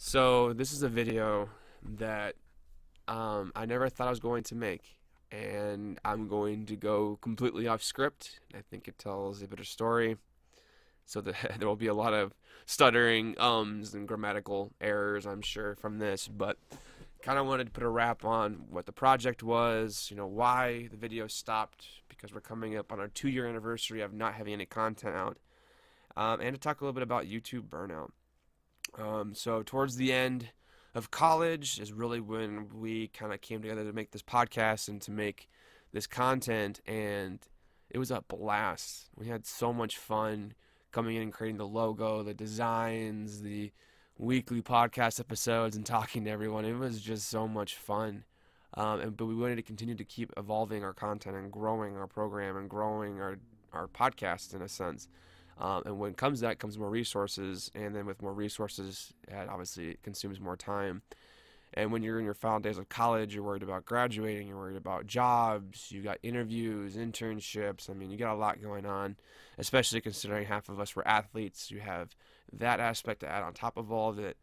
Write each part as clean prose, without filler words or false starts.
So this is a video that I never thought I was going to make, and I'm going to go completely off script. I think it tells a better story, so that there will be a lot of stuttering ums and grammatical errors, I'm sure, from this. But kind of wanted to put a wrap on what the project was, why the video stopped, because we're coming up on our 2-year anniversary of not having any content out, and to talk a little bit about YouTube burnout. So towards the end of college is really when we kind of came together to make this podcast and to make this content, and it was a blast. We had so much fun coming in and creating the logo, the designs, the weekly podcast episodes, and talking to everyone. It was just so much fun. But we wanted to continue to keep evolving our content and growing our program and growing our podcast in a sense. And when comes that comes more resources, and then with more resources, it obviously consumes more time. And when you're in your final days of college, you're worried about graduating, you're worried about jobs, you got interviews, internships. I mean, you got a lot going on, especially considering half of us were athletes. You have that aspect to add on top of all of it.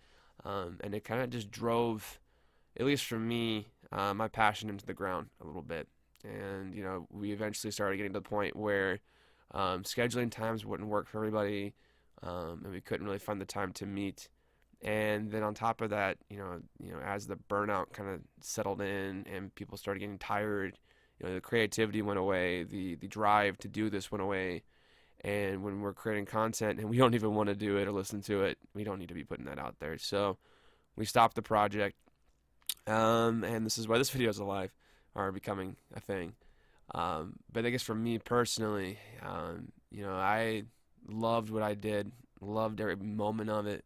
And it kind of just drove, at least for me, my passion into the ground a little bit. And, we eventually started getting to the point where scheduling times wouldn't work for everybody, and we couldn't really find the time to meet. And then on top of that, as the burnout kind of settled in and people started getting tired, the creativity went away, the drive to do this went away. And when we're creating content and we don't even want to do it or listen to it, we don't need to be putting that out there. So we stopped the project, and this is why this video is alive or becoming a thing. But I guess for me personally, I loved what I did, loved every moment of it.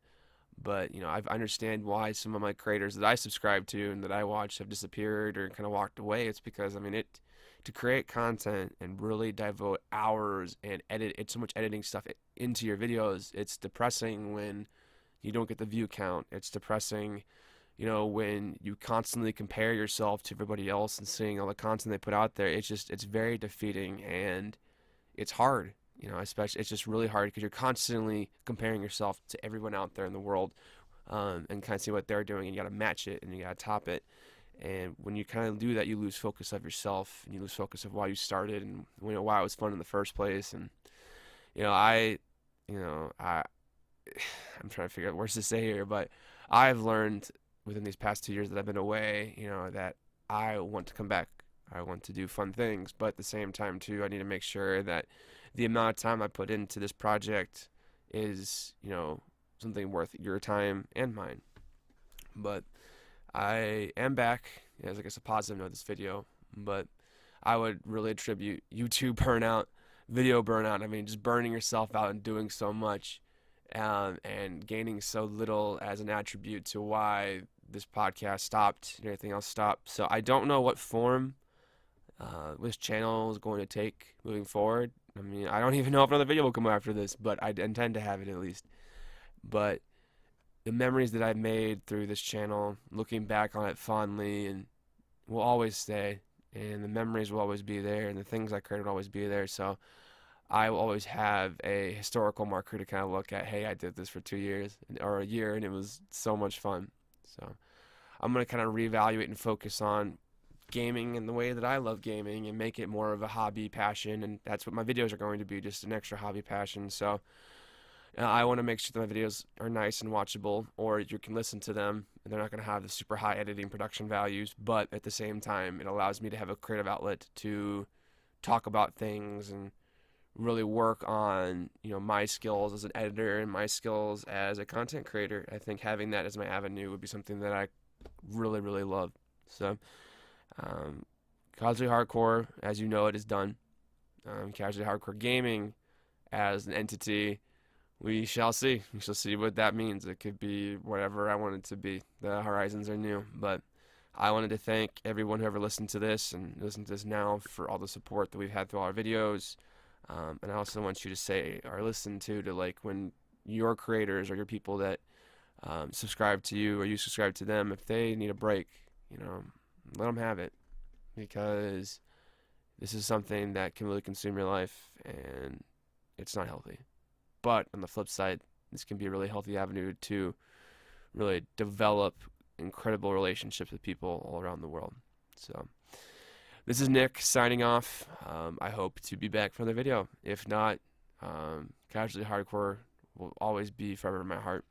But, I understand why some of my creators that I subscribe to and that I watch have disappeared or kind of walked away. It's because, to create content and really devote hours and it's so much editing stuff into your videos. It's depressing when you don't get the view count. It's depressing when you constantly compare yourself to everybody else and seeing all the content they put out there. It's very defeating, and it's hard, especially it's just really hard because you're constantly comparing yourself to everyone out there in the world, and kind of see what they're doing, and you got to match it and you got to top it. And when you kind of do that, you lose focus of yourself, and you lose focus of why you started and why it was fun in the first place. And I I'm trying to figure out words to say here, but I've learned within these past 2 years that I've been away, that I want to come back. I want to do fun things, but at the same time too, I need to make sure that the amount of time I put into this project is, something worth your time and mine. But I am back, as I guess a positive note of this video, but I would really attribute YouTube burnout, video burnout. Just burning yourself out and doing so much, and gaining so little as an attribute to why this podcast stopped and everything else stopped. So I don't know what form this channel is going to take moving forward. I don't even know if another video will come after this, but I intend to have it at least. But the memories that I've made through this channel, looking back on it fondly, and will always stay, and the memories will always be there, and the things I created will always be there. So I will always have a historical marker to kind of look at. Hey, I did this for 2 years or a year, and it was so much fun. So I'm going to kind of reevaluate and focus on gaming in the way that I love gaming and make it more of a hobby passion. And that's what my videos are going to be, just an extra hobby passion. So I want to make sure that my videos are nice and watchable, or you can listen to them, and they're not going to have the super high editing production values. But at the same time, it allows me to have a creative outlet to talk about things and really work on my skills as an editor and my skills as a content creator. I think having that as my avenue would be something that I really, really love. So Casually Hardcore, as you know, it is done. Casually Hardcore Gaming as an entity, we shall see. We shall see what that means. It could be whatever I want it to be. The horizons are new. But I wanted to thank everyone who ever listened to this and listened to this now for all the support that we've had through all our videos. And I also want you to say or listen to like when your creators or your people that subscribe to you or you subscribe to them, if they need a break, let them have it, because this is something that can really consume your life and it's not healthy. But on the flip side, this can be a really healthy avenue to really develop incredible relationships with people all around the world. So this is Nick signing off. I hope to be back for another video. If not, Casually Hardcore will always be forever in my heart.